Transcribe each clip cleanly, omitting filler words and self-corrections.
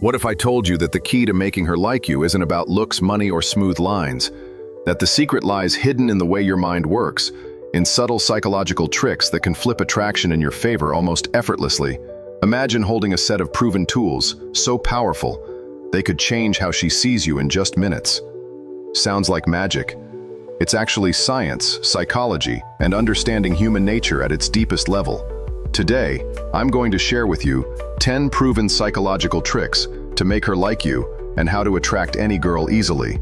What if I told you that the key to making her like you isn't about looks, money, or smooth lines? That the secret lies hidden in the way your mind works, in subtle psychological tricks that can flip attraction in your favor almost effortlessly. Imagine holding a set of proven tools, so powerful, they could change how she sees you in just minutes. Sounds like magic. It's actually science, psychology, and understanding human nature at its deepest level. Today, I'm going to share with you 10 proven psychological tricks to make her like you and how to attract any girl easily.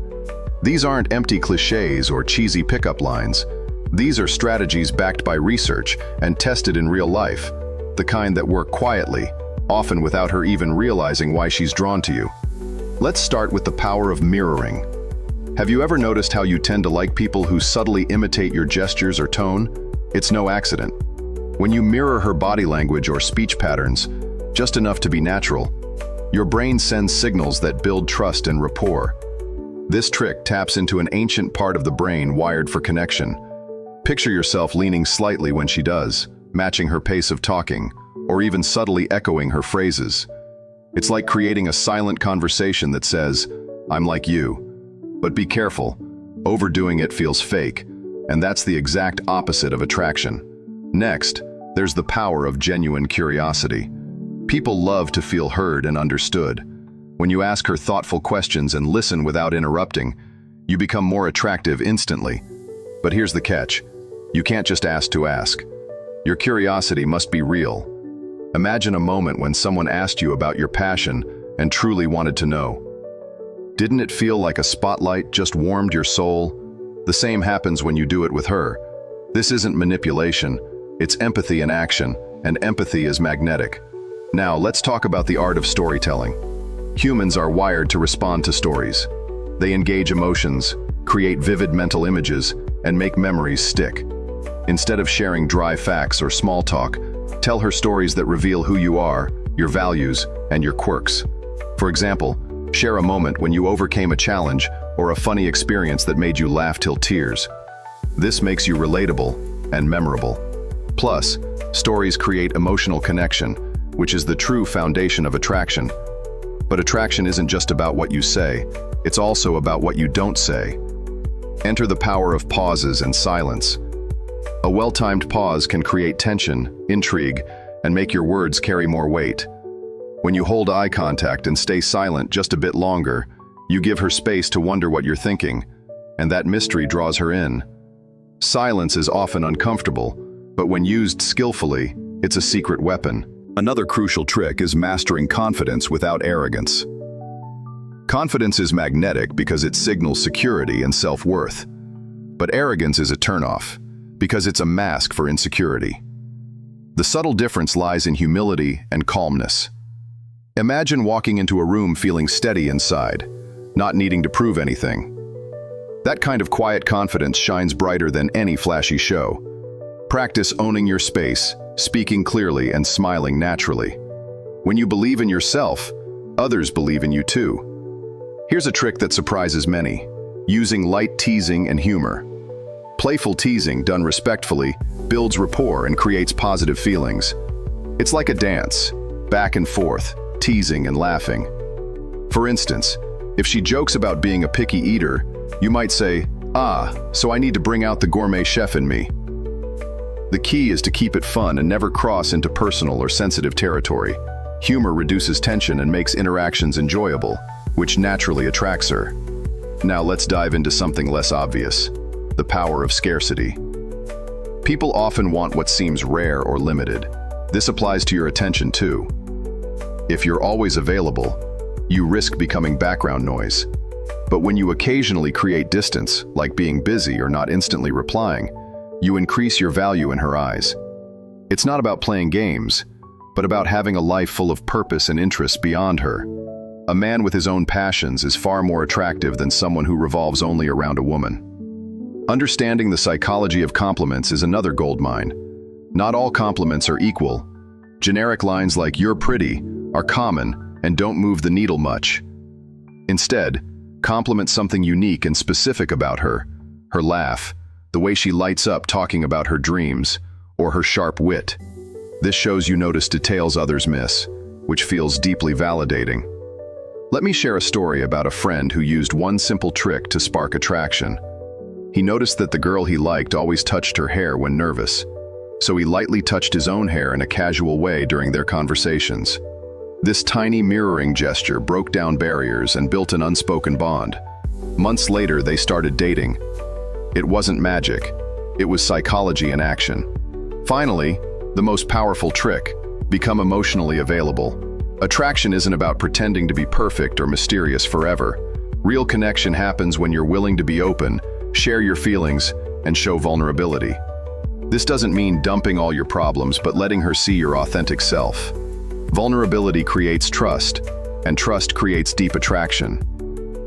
These aren't empty cliches or cheesy pickup lines. These are strategies backed by research and tested in real life, the kind that work quietly, often without her even realizing why she's drawn to you. Let's start with the power of mirroring. Have you ever noticed how you tend to like people who subtly imitate your gestures or tone? It's no accident. When you mirror her body language or speech patterns, just enough to be natural, your brain sends signals that build trust and rapport. This trick taps into an ancient part of the brain wired for connection. Picture yourself leaning slightly when she does, matching her pace of talking, or even subtly echoing her phrases. It's like creating a silent conversation that says, "I'm like you." But be careful, overdoing it feels fake, and that's the exact opposite of attraction. Next, there's the power of genuine curiosity. People love to feel heard and understood. When you ask her thoughtful questions and listen without interrupting, you become more attractive instantly. But here's the catch. You can't just ask to ask. Your curiosity must be real. Imagine a moment when someone asked you about your passion and truly wanted to know. Didn't it feel like a spotlight just warmed your soul? The same happens when you do it with her. This isn't manipulation, it's empathy in action, and empathy is magnetic. Now, let's talk about the art of storytelling. Humans are wired to respond to stories. They engage emotions, create vivid mental images, and make memories stick. Instead of sharing dry facts or small talk, tell her stories that reveal who you are, your values, and your quirks. For example, share a moment when you overcame a challenge or a funny experience that made you laugh till tears. This makes you relatable and memorable. Plus, stories create emotional connection, which is the true foundation of attraction. But attraction isn't just about what you say, it's also about what you don't say. Enter the power of pauses and silence. A well-timed pause can create tension, intrigue, and make your words carry more weight. When you hold eye contact and stay silent just a bit longer, you give her space to wonder what you're thinking, and that mystery draws her in. Silence is often uncomfortable, but when used skillfully, it's a secret weapon. Another crucial trick is mastering confidence without arrogance. Confidence is magnetic because it signals security and self-worth. But arrogance is a turnoff, because it's a mask for insecurity. The subtle difference lies in humility and calmness. Imagine walking into a room feeling steady inside, not needing to prove anything. That kind of quiet confidence shines brighter than any flashy show. Practice owning your space, speaking clearly, and smiling naturally. When you believe in yourself, others believe in you too. Here's a trick that surprises many: using light teasing and humor. Playful teasing, done respectfully, builds rapport and creates positive feelings. It's like a dance, back and forth, teasing and laughing. For instance, if she jokes about being a picky eater, you might say, "Ah, so I need to bring out the gourmet chef in me." The key is to keep it fun and never cross into personal or sensitive territory. Humor reduces tension and makes interactions enjoyable, which naturally attracts her. Now let's dive into something less obvious: the power of scarcity. People often want what seems rare or limited. This applies to your attention too. If you're always available, you risk becoming background noise. But when you occasionally create distance, like being busy or not instantly replying, you increase your value in her eyes. It's not about playing games, but about having a life full of purpose and interests beyond her. A man with his own passions is far more attractive than someone who revolves only around a woman. Understanding the psychology of compliments is another goldmine. Not all compliments are equal. Generic lines like "you're pretty" are common and don't move the needle much. Instead, compliment something unique and specific about her: her laugh, the way she lights up talking about her dreams, or her sharp wit. This shows you notice details others miss, which feels deeply validating. Let me share a story about a friend who used one simple trick to spark attraction. He noticed that the girl he liked always touched her hair when nervous, so he lightly touched his own hair in a casual way during their conversations. This tiny mirroring gesture broke down barriers and built an unspoken bond. Months later, they started dating. It wasn't magic. It was psychology in action. Finally, the most powerful trick: become emotionally available. Attraction isn't about pretending to be perfect or mysterious forever. Real connection happens when you're willing to be open, share your feelings, and show vulnerability. This doesn't mean dumping all your problems, but letting her see your authentic self. Vulnerability creates trust, and trust creates deep attraction.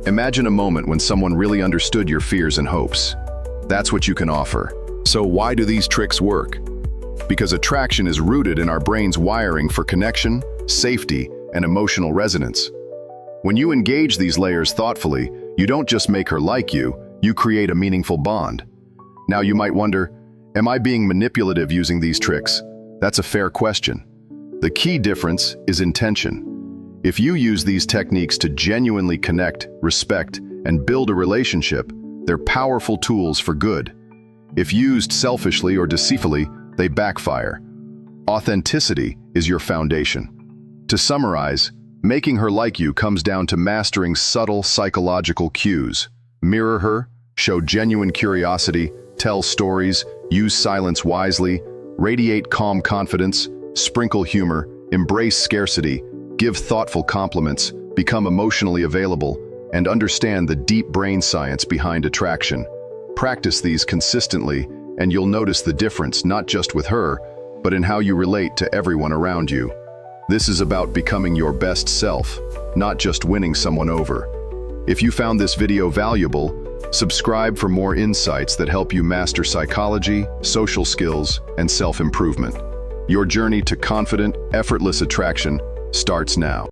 Imagine a moment when someone really understood your fears and hopes. That's what you can offer. So why do these tricks work? Because attraction is rooted in our brain's wiring for connection, safety, and emotional resonance. When you engage these layers thoughtfully, you don't just make her like you, you create a meaningful bond. Now you might wonder, am I being manipulative using these tricks? That's a fair question. The key difference is intention. If you use these techniques to genuinely connect, respect, and build a relationship, they're powerful tools for good. If used selfishly or deceitfully, they backfire. Authenticity is your foundation. To summarize, making her like you comes down to mastering subtle psychological cues. Mirror her, show genuine curiosity, tell stories, use silence wisely, radiate calm confidence, sprinkle humor, embrace scarcity, give thoughtful compliments, become emotionally available, and understand the deep brain science behind attraction. Practice these consistently, and you'll notice the difference not just with her, but in how you relate to everyone around you. This is about becoming your best self, not just winning someone over. If you found this video valuable, subscribe for more insights that help you master psychology, social skills, and self-improvement. Your journey to confident, effortless attraction starts now.